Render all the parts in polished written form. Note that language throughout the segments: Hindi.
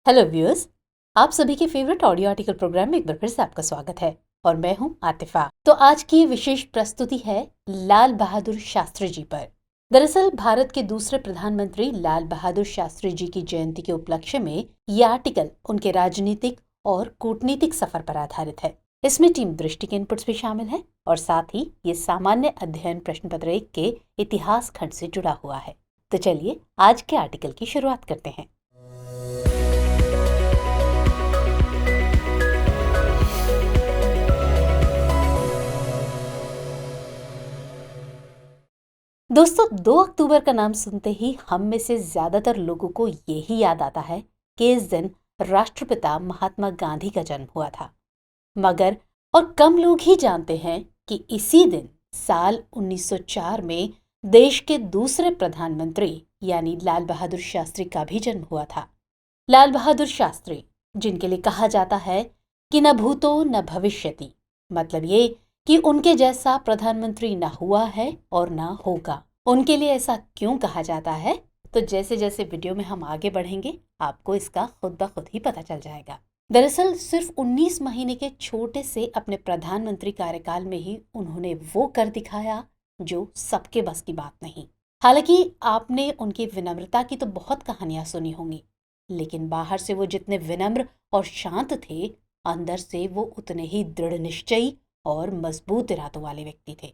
हेलो व्यूअर्स, आप सभी के फेवरेट ऑडियो आर्टिकल प्रोग्राम में एक बार फिर से आपका स्वागत है और मैं हूं आतिफा। तो आज की विशेष प्रस्तुति है लाल बहादुर शास्त्री जी पर। दरअसल भारत के दूसरे प्रधानमंत्री लाल बहादुर शास्त्री जी की जयंती के उपलक्ष्य में यह आर्टिकल उनके राजनीतिक और कूटनीतिक सफर पर आधारित है। इसमें टीम दृष्टि के इनपुट्स भी शामिल है और साथ ही ये सामान्य अध्ययन प्रश्न पत्र 1 के इतिहास खंड से जुड़ा हुआ है। तो चलिए आज के आर्टिकल की शुरुआत करते हैं। दोस्तों, 2 अक्टूबर का नाम सुनते ही हम में से ज्यादातर लोगों को यही याद आता है कि इस दिन राष्ट्रपिता महात्मा गांधी का जन्म हुआ था। मगर और कम लोग ही जानते हैं कि इसी दिन साल 1904 में देश के दूसरे प्रधानमंत्री यानी लाल बहादुर शास्त्री का भी जन्म हुआ था। लाल बहादुर शास्त्री, जिनके लिए कहा जाता है कि न भूतो न भविष्यति, मतलब ये कि उनके जैसा प्रधानमंत्री न हुआ है और न होगा। उनके लिए ऐसा क्यों कहा जाता है, तो जैसे जैसे वीडियो में हम आगे बढ़ेंगे आपको इसका खुद ब खुद ही पता चल जाएगा। दरअसल सिर्फ 19 महीने के छोटे से अपने प्रधानमंत्री कार्यकाल में ही उन्होंने वो कर दिखाया जो सबके बस की बात नहीं। हालांकि आपने उनकी विनम्रता की तो बहुत कहानियां सुनी होंगी, लेकिन बाहर से वो जितने विनम्र और शांत थे, अंदर से वो उतने ही दृढ़ निश्चयी और मजबूत इरादों वाले व्यक्ति थे।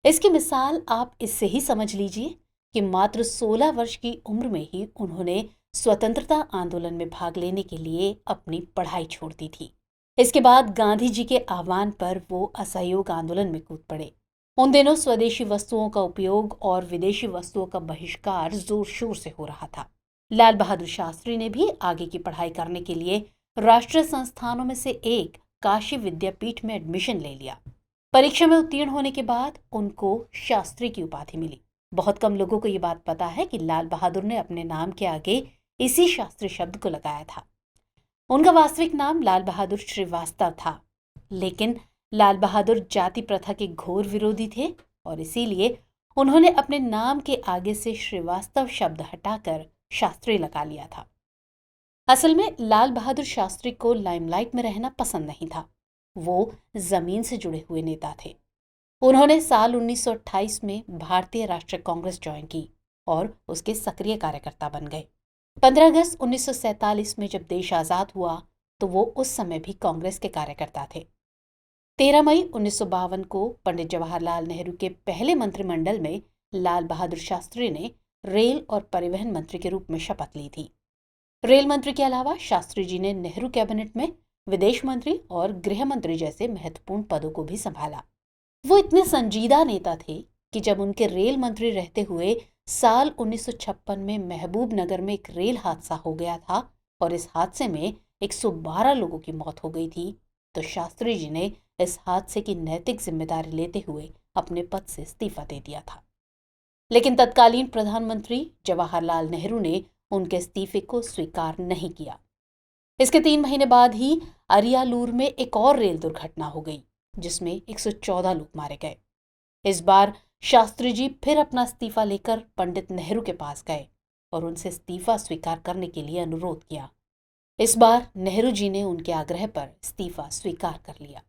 इसकी मिसाल आप इससे ही समझ लीजिए कि मात्र 16 वर्ष की उम्र में ही उन्होंने स्वतंत्रता आंदोलन में भाग लेने के लिए अपनी पढ़ाई छोड़ दी थी। इसके बाद गांधी जी के आह्वान पर वो असहयोग आंदोलन में कूद पड़े। उन दिनों स्वदेशी वस्तुओं का उपयोग और विदेशी वस्तुओं का बहिष्कार जोर शोर से हो रहा था। लाल बहादुर शास्त्री ने भी आगे की पढ़ाई करने के लिए राष्ट्रीय संस्थानों में से एक काशी विद्यापीठ में एडमिशन ले लिया। परीक्षा में उत्तीर्ण होने के बाद उनको शास्त्री की उपाधि मिली। बहुत कम लोगों को ये बात पता है कि लाल बहादुर ने अपने नाम के आगे इसी शास्त्री शब्द को लगाया था। उनका वास्तविक नाम लाल बहादुर श्रीवास्तव था, लेकिन लाल बहादुर जाति प्रथा के घोर विरोधी थे और इसीलिए उन्होंने अपने नाम के आगे से श्रीवास्तव शब्द हटाकर शास्त्री लगा लिया था। असल में लाल बहादुर शास्त्री को लाइमलाइट में रहना पसंद नहीं था। वो जमीन से जुड़े हुए नेता थे। उन्होंने साल 1928 में भारतीय राष्ट्रीय कांग्रेस ज्वाइन की और उसके सक्रिय कार्यकर्ता बन गए। 15 अगस्त 1947 में जब देश आजाद हुआ तो वो उस समय भी कांग्रेस के कार्यकर्ता थे। 13 मई 1952 को पंडित जवाहरलाल नेहरू के पहले मंत्रिमंडल में लाल बहादुर शास्त्री ने रेल और परिवहन मंत्री के रूप में शपथ ली थी। रेल मंत्री के अलावा शास्त्री जी ने नेहरू कैबिनेट में विदेश मंत्री और गृह मंत्री जैसे महत्वपूर्ण पदों को भी संभाला। वो इतने संजीदा नेता थे कि जब उनके रेल मंत्री रहते हुए साल 1956 में महबूब नगर में एक रेल हादसा हो गया था और इस हादसे में 112 लोगों की मौत हो गई थी, तो शास्त्री जी ने इस हादसे की नैतिक जिम्मेदारी लेते हुए अपने पद से इस्तीफा दे दिया था। लेकिन तत्कालीन प्रधानमंत्री जवाहरलाल नेहरू ने उनके इस्तीफे को स्वीकार नहीं किया। इसके 3 महीने बाद ही अरियालूर में एक और रेल दुर्घटना हो गई जिसमें 114 लोग मारे गए। इस बार शास्त्री जी फिर अपना इस्तीफा लेकर पंडित नेहरू के पास गए और उनसे इस्तीफा स्वीकार करने के लिए अनुरोध किया। इस बार नेहरू जी ने उनके आग्रह पर इस्तीफा स्वीकार कर लिया।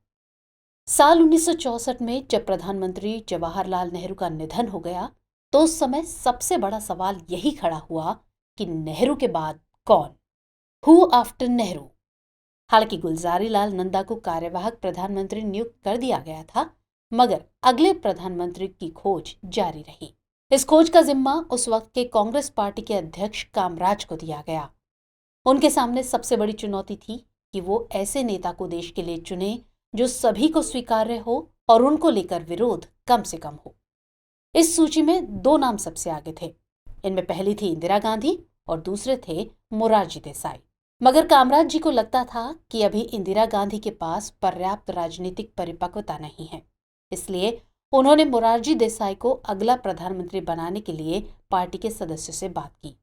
साल 1964 में जब प्रधानमंत्री जवाहरलाल नेहरू का निधन हो गया तो उस समय सबसे बड़ा सवाल यही खड़ा हुआ कि नेहरू के बाद कौन, हु आफ्टर नेहरू। हालांकि गुलजारी लाल नंदा को कार्यवाहक प्रधानमंत्री नियुक्त कर दिया गया था, मगर अगले प्रधानमंत्री की खोज जारी रही। इस खोज का जिम्मा उस वक्त के कांग्रेस पार्टी के अध्यक्ष कामराज को दिया गया। उनके सामने सबसे बड़ी चुनौती थी कि वो ऐसे नेता को देश के लिए चुने जो सभी को स्वीकार्य हो और उनको लेकर विरोध कम से कम हो। इस सूची में 2 नाम सबसे आगे थे। इनमें पहली थी इंदिरा गांधी और दूसरे थे मोरारजी देसाई। मगर कामराज जी को लगता था कि अभी इंदिरा गांधी के पास पर्याप्त राजनीतिक परिपक्वता नहीं है, इसलिए उन्होंने मोरारजी देसाई को अगला प्रधानमंत्री बनाने के लिए पार्टी के सदस्यों से बात की।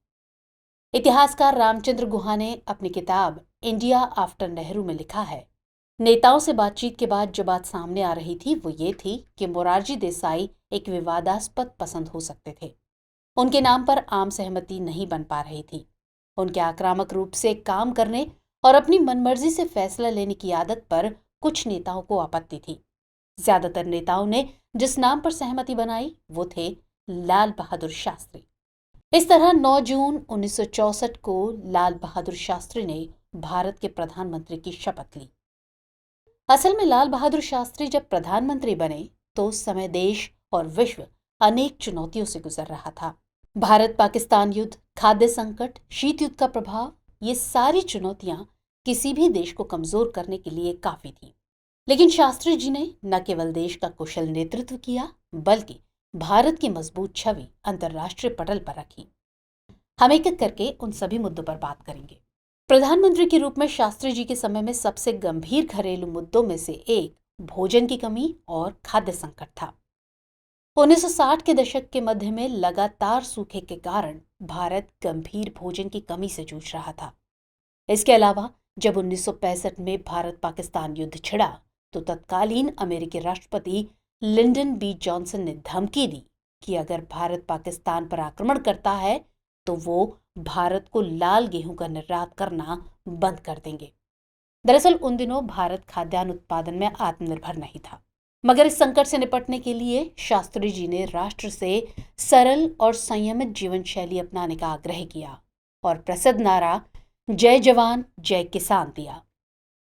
इतिहासकार रामचंद्र गुहा ने अपनी किताब इंडिया आफ्टर नेहरू में लिखा है, नेताओं से बातचीत के बाद जो बात सामने आ रही थी वो ये थी कि मोरारजी देसाई एक विवादास्पद पसंद हो सकते थे। उनके नाम पर आम सहमति नहीं बन पा रही थी। उनके आक्रामक रूप से काम करने और अपनी मनमर्जी से फैसला लेने की आदत पर कुछ नेताओं को आपत्ति थी। ज्यादातर नेताओं ने जिस नाम पर सहमति बनाई वो थे लाल बहादुर शास्त्री। इस तरह 9 जून 1964 को लाल बहादुर शास्त्री ने भारत के प्रधानमंत्री की शपथ ली। असल में लाल बहादुर शास्त्री जब प्रधानमंत्री बने तो उस समय देश और विश्व अनेक चुनौतियों से गुजर रहा था। भारत पाकिस्तान युद्ध, खाद्य संकट, शीत युद्ध का प्रभाव, ये सारी चुनौतियां किसी भी देश को कमजोर करने के लिए काफी थी। लेकिन शास्त्री जी ने न केवल देश का कुशल नेतृत्व किया बल्कि भारत की मजबूत छवि अंतर्राष्ट्रीय पटल पर रखी। हम एक एक करके उन सभी मुद्दों पर बात करेंगे। प्रधानमंत्री के रूप में शास्त्री जी के समय में सबसे गंभीर घरेलू मुद्दों में से एक भोजन की कमी और खाद्य संकट था। 1960 के दशक के मध्य में लगातार सूखे के कारण भारत गंभीर भोजन की कमी से जूझ रहा था। इसके अलावा जब 1965 में भारत पाकिस्तान युद्ध छिड़ा तो तत्कालीन अमेरिकी राष्ट्रपति लिंडन बी जॉनसन ने धमकी दी कि अगर भारत पाकिस्तान पर आक्रमण करता है तो वो भारत को लाल गेहूं का निर्यात करना बंद कर देंगे। दरअसल उन दिनों भारत खाद्यान्न उत्पादन में आत्मनिर्भर नहीं था, मगर इस संकट से निपटने के लिए शास्त्री जी ने राष्ट्र से सरल और संयमित जीवन शैली अपनाने का आग्रह किया और प्रसिद्ध नारा जय जवान जय किसान दिया।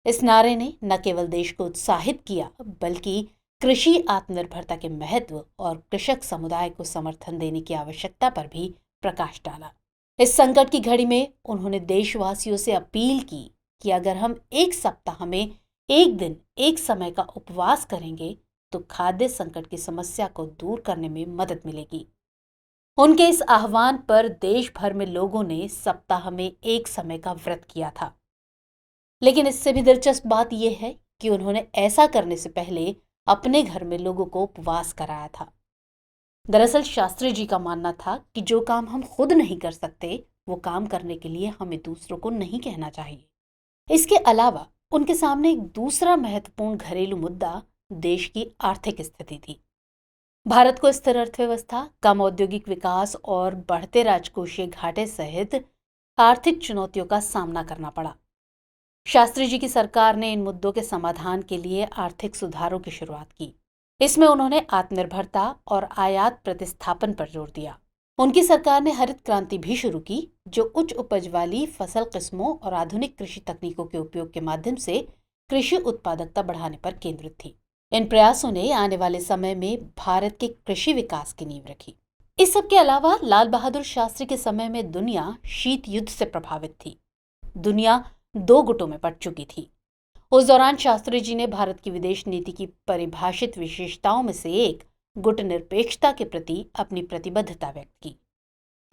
इस नारे ने न केवल देश को उत्साहित किया बल्कि कृषि आत्मनिर्भरता के महत्व और कृषक समुदाय को समर्थन देने की आवश्यकता पर भी प्रकाश डाला। इस संकट की घड़ी में उन्होंने देशवासियों से अपील की कि अगर हम एक सप्ताह में एक दिन एक समय का उपवास करेंगे तो खाद्य संकट की समस्या को दूर करने में मदद मिलेगी। उनके इस आह्वान पर देश भर में लोगों ने सप्ताह में एक समय का व्रत किया था। लेकिन इससे भी दिलचस्प बात यह है कि उन्होंने ऐसा करने से पहले अपने घर में लोगों को उपवास कराया था। दरअसल शास्त्री जी का मानना था कि जो काम हम खुद नहीं कर सकते वो काम करने के लिए हमें दूसरों को नहीं कहना चाहिए। इसके अलावा उनके सामने एक दूसरा महत्वपूर्ण घरेलू मुद्दा देश की आर्थिक स्थिति थी। भारत को स्थिर अर्थव्यवस्था, कम औद्योगिक विकास और बढ़ते राजकोषीय घाटे सहित आर्थिक चुनौतियों का सामना करना पड़ा। शास्त्री जी की सरकार ने इन मुद्दों के समाधान के लिए आर्थिक सुधारों की शुरुआत की। इसमें उन्होंने आत्मनिर्भरता और आयात प्रतिस्थापन पर जोर दिया। उनकी सरकार ने हरित क्रांति भी शुरू की, जो उच्च उपज वाली फसल किस्मों और आधुनिक कृषि तकनीकों के उपयोग के माध्यम से कृषि उत्पादकता बढ़ाने पर केंद्रित थी। इन प्रयासों ने आने वाले समय में भारत के कृषि विकास की नींव रखी। इस सब के अलावा लाल बहादुर शास्त्री के समय में दुनिया शीत युद्ध से प्रभावित थी। दुनिया 2 गुटों में बंट चुकी थी। उस दौरान शास्त्री जी ने भारत की विदेश नीति की परिभाषित विशेषताओं में से एक गुटनिरपेक्षता के प्रति अपनी प्रतिबद्धता व्यक्त की।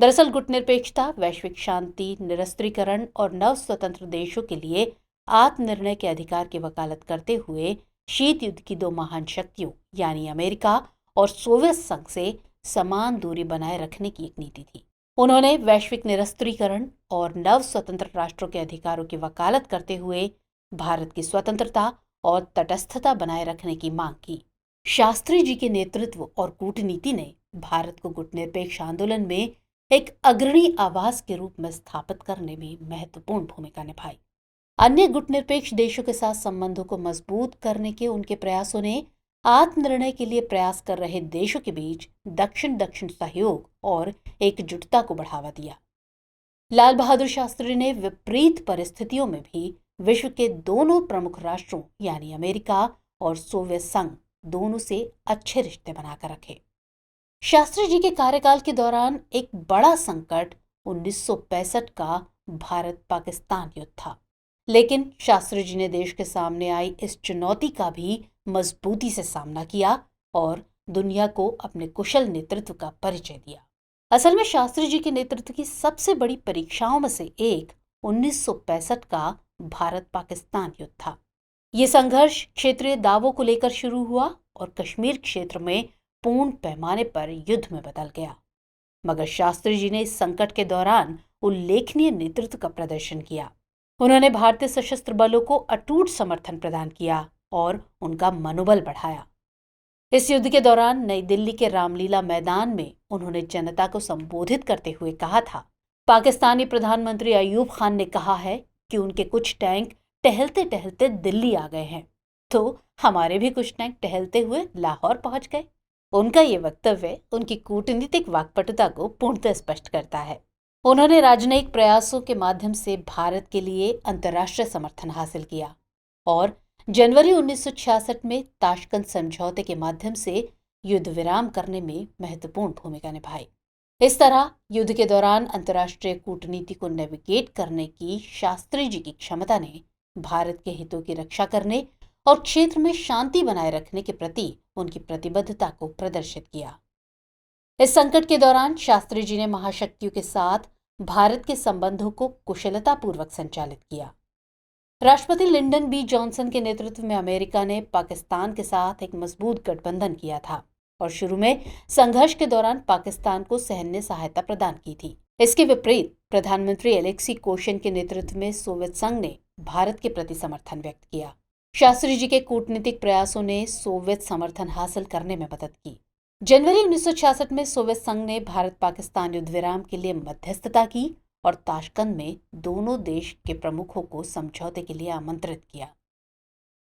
दरअसल गुटनिरपेक्षता वैश्विक शांति, निरस्त्रीकरण और नव स्वतंत्र देशों के लिए आत्मनिर्णय के अधिकार की वकालत करते हुए शीत युद्ध की 2 महान शक्तियों यानी अमेरिका और सोवियत संघ से समान दूरी बनाए रखने की एक नीति थी। उन्होंने वैश्विक निरस्त्रीकरण और नव स्वतंत्र राष्ट्रों के अधिकारों की वकालत करते हुए भारत की स्वतंत्रता और तटस्थता बनाए रखने की मांग की। शास्त्री जी के नेतृत्व और कूटनीति ने भारत को गुटनिरपेक्ष आंदोलन में एक अग्रणी आवाज के रूप में स्थापित करने में महत्वपूर्ण भूमिका निभाई। अन्य गुटनिरपेक्ष देशों के साथ संबंधों को मजबूत करने के उनके प्रयासों ने आत्मनिर्णय के लिए प्रयास कर रहे देशों के बीच दक्षिण सहयोग और एकजुटता को बढ़ावा दिया। लाल बहादुर शास्त्री ने विपरीत परिस्थितियों में भी विश्व के दोनों प्रमुख राष्ट्रों यानी अमेरिका और सोवियत संघ दोनों से अच्छे रिश्ते बनाकर रखे। शास्त्री जी के कार्यकाल के दौरान एक बड़ा संकट 1965 का भारत पाकिस्तान युद्ध था, लेकिन शास्त्री जी ने देश के सामने आई इस चुनौती का भी मजबूती से सामना किया और दुनिया को अपने कुशल नेतृत्व का परिचय दिया। असल में शास्त्री जी के नेतृत्व की सबसे बड़ी परीक्षाओं में से एक 1965 का भारत पाकिस्तान युद्ध था। ये संघर्ष क्षेत्रीय दावों को लेकर शुरू हुआ और कश्मीर क्षेत्र में पूर्ण पैमाने पर युद्ध में बदल गया। मगर शास्त्री जी ने इस संकट के दौरान उल्लेखनीय नेतृत्व का प्रदर्शन किया। उन्होंने भारतीय सशस्त्र बलों को अटूट समर्थन प्रदान किया और उनका मनोबल बढ़ाया। इस युद्ध के दौरान नई दिल्ली के रामलीला मैदान में उन्होंने जनता को संबोधित करते हुए कहा था पाकिस्तानी प्रधानमंत्री अयूब खान ने कहा है कि उनके कुछ टैंक टहलते टहलते दिल्ली आ गए हैं, तो हमारे भी कुछ टैंक टहलते हुए लाहौर पहुंच गए। उनका ये वक्तव्य उनकी कूटनीतिक वाक्पटुता को पूर्णतः स्पष्ट करता है। उन्होंने राजनयिक प्रयासों के माध्यम से भारत के लिए अंतर्राष्ट्रीय समर्थन हासिल किया और जनवरी 1966 में ताशकंद समझौते के माध्यम से युद्ध विराम करने में महत्वपूर्ण भूमिका निभाई। इस तरह युद्ध के दौरान अंतर्राष्ट्रीय कूटनीति को नेविगेट करने की शास्त्री जी की क्षमता ने भारत के हितों की रक्षा करने और क्षेत्र में शांति बनाए रखने के प्रति उनकी प्रतिबद्धता को प्रदर्शित किया। इस संकट के दौरान शास्त्री जी ने महाशक्तियों के साथ भारत के संबंधों को कुशलतापूर्वक संचालित किया। राष्ट्रपति लिंडन बी जॉनसन के नेतृत्व में अमेरिका ने पाकिस्तान के साथ एक मजबूत गठबंधन किया था और शुरू में संघर्ष के दौरान पाकिस्तान को सैन्य सहायता प्रदान की थी। इसके विपरीत प्रधानमंत्री एलेक्सी कोशिन के नेतृत्व में सोवियत संघ ने भारत के प्रति समर्थन व्यक्त किया। शास्त्री जी के कूटनीतिक प्रयासों ने सोवियत समर्थन हासिल करने में मदद की। जनवरी 1966 में सोवियत संघ ने भारत पाकिस्तान युद्ध विराम के लिए मध्यस्थता की और ताशकंद में दोनों देश के प्रमुखों को समझौते के लिए आमंत्रित किया।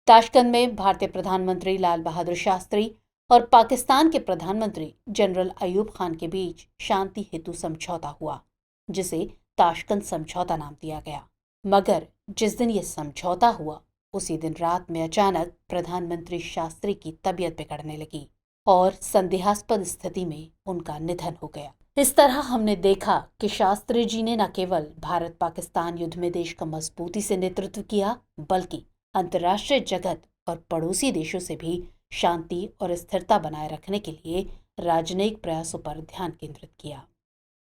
ताशकंद में भारतीय प्रधानमंत्री लाल बहादुर शास्त्री और पाकिस्तान के प्रधानमंत्री जनरल अयूब खान के बीच शांति हेतु समझौता हुआ, जिसे ताशकंद समझौता नाम दिया गया। मगर जिस दिन यह समझौता हुआ उसी दिन रात में अचानक प्रधानमंत्री शास्त्री की तबीयत बिगड़ने लगी और संदेहास्पद स्थिति में उनका निधन हो गया। इस तरह हमने देखा कि शास्त्री जी ने न केवल भारत पाकिस्तान युद्ध में देश का मजबूती से नेतृत्व किया, बल्कि अंतर्राष्ट्रीय जगत और पड़ोसी देशों से भी शांति और स्थिरता बनाए रखने के लिए राजनयिक प्रयासों पर ध्यान केंद्रित किया।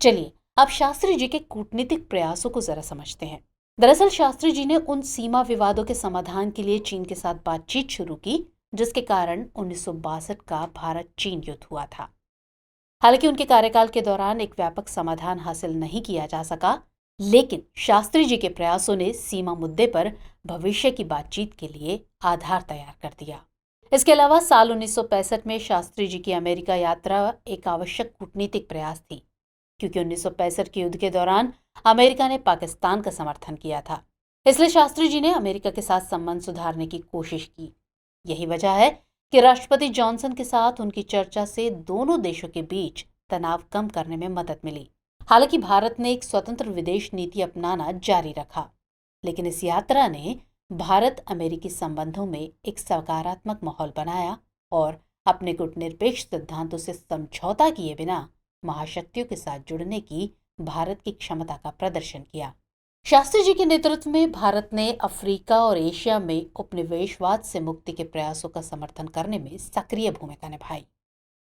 चलिए अब शास्त्री जी के कूटनीतिक प्रयासों को जरा समझते हैं। दरअसल शास्त्री जी ने उन सीमा विवादों के समाधान के लिए चीन के साथ बातचीत शुरू की, जिसके कारण 1962 का भारत चीन युद्ध हुआ था। हालांकि उनके कार्यकाल के दौरान एक व्यापक समाधान हासिल नहीं किया जा सका, लेकिन शास्त्री जी के प्रयासों ने सीमा मुद्दे पर भविष्य की बातचीत के लिए आधार तैयार कर दिया। इसके अलावा साल 1965 में शास्त्री जी की अमेरिका यात्रा एक आवश्यक कूटनीतिक प्रयास थी, क्योंकि 1965 के युद्ध के दौरान अमेरिका ने पाकिस्तान का समर्थन किया था। इसलिए शास्त्री जी ने अमेरिका के साथ संबंध सुधारने की कोशिश की। यही वजह है कि राष्ट्रपति जॉनसन के साथ उनकी चर्चा से दोनों देशों के बीच तनाव कम करने में मदद मिली। हालांकि भारत ने एक स्वतंत्र विदेश नीति अपनाना जारी रखा, लेकिन इस यात्रा ने भारत अमेरिकी संबंधों में एक सकारात्मक माहौल बनाया और अपने कूटनिरपेक्ष सिद्धांतों से समझौता किए बिना महाशक्तियों के साथ जुड़ने की भारत की क्षमता का प्रदर्शन किया। शास्त्री जी के नेतृत्व में भारत ने अफ्रीका और एशिया में उपनिवेशवाद से मुक्ति के प्रयासों का समर्थन करने में सक्रिय भूमिका निभाई।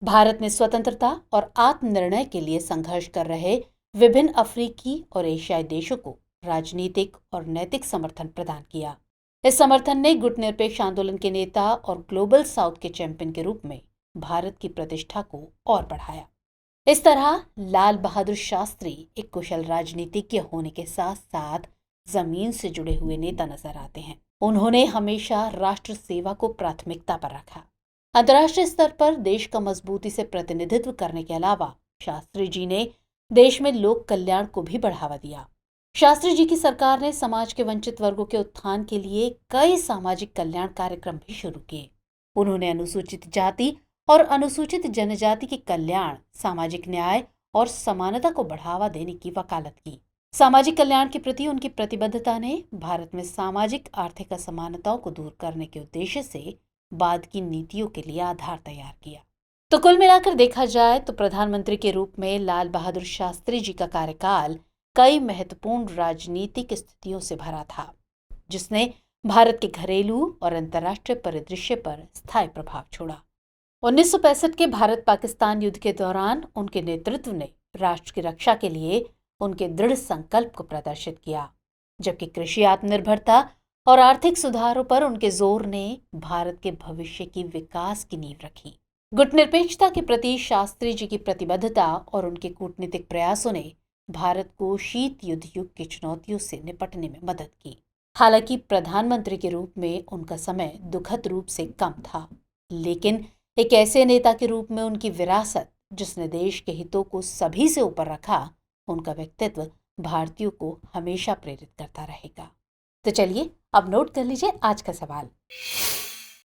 भारत ने स्वतंत्रता और आत्मनिर्णय के लिए संघर्ष कर रहे विभिन्न अफ्रीकी और एशियाई देशों को राजनीतिक और नैतिक समर्थन प्रदान किया। इस समर्थन ने गुटनिरपेक्ष आंदोलन के नेता और ग्लोबल साउथ के चैंपियन के रूप में भारत की प्रतिष्ठा को और बढ़ाया। इस तरह लाल बहादुर शास्त्री एक कुशल राजनीतिज्ञ होने के साथ साथ जमीन से जुड़े हुए नेता नजर आते हैं। उन्होंने हमेशा राष्ट्र सेवा को प्राथमिकता पर रखा। अंतर्राष्ट्रीय स्तर पर देश का मजबूती से प्रतिनिधित्व करने के अलावा शास्त्री जी ने देश में लोक कल्याण को भी बढ़ावा दिया। शास्त्री जी की सरकार ने समाज के वंचित वर्गों के उत्थान के लिए कई सामाजिक कल्याण कार्यक्रम भी शुरू किए। उन्होंने अनुसूचित जाति और अनुसूचित जनजाति के कल्याण, सामाजिक न्याय और समानता को बढ़ावा देने की वकालत की। सामाजिक कल्याण के प्रति उनकी प्रतिबद्धता ने भारत में सामाजिक आर्थिक असमानताओं को दूर करने के उद्देश्य से बाद की नीतियों के लिए आधार तैयार किया। तो कुल मिलाकर देखा जाए तो प्रधानमंत्री के रूप में लाल बहादुर शास्त्री जी का कार्यकाल कई महत्वपूर्ण राजनीतिक स्थितियों से भरा था, जिसने भारत के घरेलू और अंतर्राष्ट्रीय परिदृश्य पर स्थायी प्रभाव छोड़ा। 1965 के भारत पाकिस्तान युद्ध के दौरान उनके नेतृत्व ने राष्ट्र की रक्षा के लिए उनके दृढ़ संकल्प को प्रदर्शित किया, जबकि कृषि आत्मनिर्भरता और आर्थिक सुधारों पर उनके जोर ने भारत के भविष्य की विकास की नींव रखी। गुटनिरपेक्षता के प्रति शास्त्री जी की प्रतिबद्धता और उनके कूटनीतिक प्रयासों ने भारत को शीत युद्ध युग की चुनौतियों से निपटने में मदद की। हालांकि प्रधानमंत्री के रूप में उनका समय दुखद रूप से कम था, लेकिन एक ऐसे नेता के रूप में उनकी विरासत, जिसने देश के हितों को सभी से ऊपर रखा, उनका व्यक्तित्व भारतीयों को हमेशा प्रेरित करता रहेगा। तो चलिए अब नोट कर लीजिए आज का सवाल।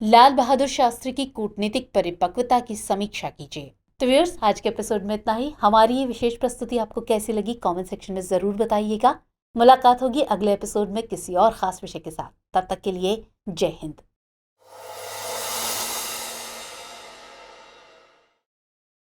लाल बहादुर शास्त्री की कूटनीतिक परिपक्वता की समीक्षा कीजिए। तो व्यूअर्स, आज के एपिसोड में इतना ही। हमारी ये विशेष प्रस्तुति आपको कैसी लगी कमेंट सेक्शन में जरूर बताइएगा। मुलाकात होगी अगले एपिसोड में किसी और खास विषय के साथ। तब तक के लिए जय हिंद।